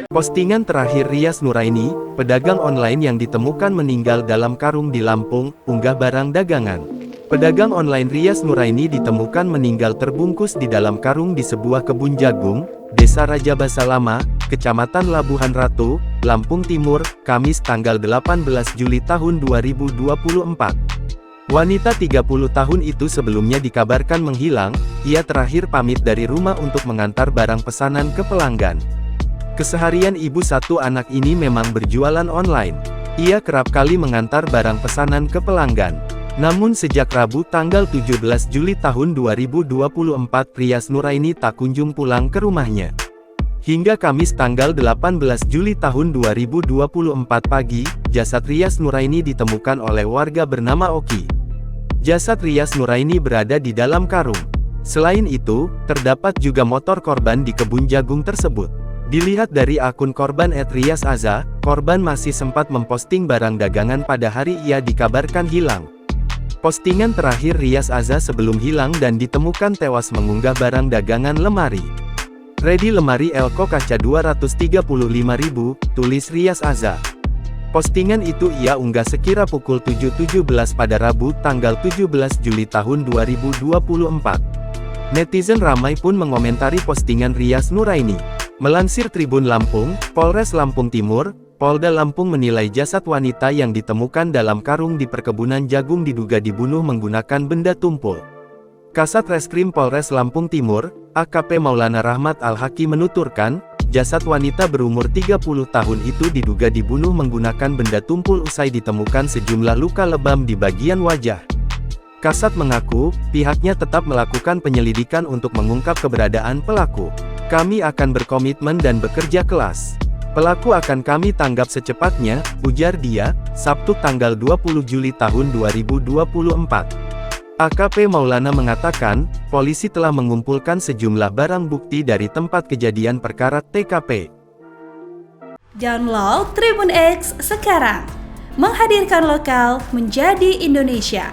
Postingan terakhir Rias Nuraini, pedagang online yang ditemukan meninggal dalam karung di Lampung, unggah barang dagangan. Pedagang online Rias Nuraini ditemukan meninggal terbungkus di dalam karung di sebuah kebun jagung, Desa Raja Basa Lama, Kecamatan Labuhan Ratu, Lampung Timur, Kamis tanggal 18 Juli tahun 2024. Wanita 30 tahun itu sebelumnya dikabarkan menghilang, ia terakhir pamit dari rumah untuk mengantar barang pesanan ke pelanggan. Keseharian ibu satu anak ini memang berjualan online. Ia kerap kali mengantar barang pesanan ke pelanggan. Namun sejak Rabu tanggal 17 Juli tahun 2024 Rias Nuraini tak kunjung pulang ke rumahnya. Hingga Kamis tanggal 18 Juli tahun 2024 pagi, jasad Rias Nuraini ditemukan oleh warga bernama Oki. Jasad Rias Nuraini berada di dalam karung. Selain itu, terdapat juga motor korban di kebun jagung tersebut. Dilihat dari akun korban @riasaza, korban masih sempat memposting barang dagangan pada hari ia dikabarkan hilang. Postingan terakhir Rias Aza sebelum hilang dan ditemukan tewas mengunggah barang dagangan lemari. Ready lemari Elko kaca 235.000, tulis Rias Aza. Postingan itu ia unggah sekira pukul 7.17 pada Rabu tanggal 17 Juli tahun 2024. Netizen ramai pun mengomentari postingan Rias Nuraini. Melansir Tribun Lampung, Polres Lampung Timur, Polda Lampung menilai jasad wanita yang ditemukan dalam karung di perkebunan jagung diduga dibunuh menggunakan benda tumpul. Kasat Reskrim Polres Lampung Timur, AKP Maulana Rahmat Al-Haki menuturkan, jasad wanita berumur 30 tahun itu diduga dibunuh menggunakan benda tumpul usai ditemukan sejumlah luka lebam di bagian wajah. Kasat mengaku, pihaknya tetap melakukan penyelidikan untuk mengungkap keberadaan pelaku. Kami akan berkomitmen dan bekerja keras. Pelaku akan kami tanggap secepatnya, ujar dia, Sabtu tanggal 20 Juli tahun 2024. AKP Maulana mengatakan, polisi telah mengumpulkan sejumlah barang bukti dari tempat kejadian perkara TKP. Download Tribun X sekarang, menghadirkan lokal menjadi Indonesia.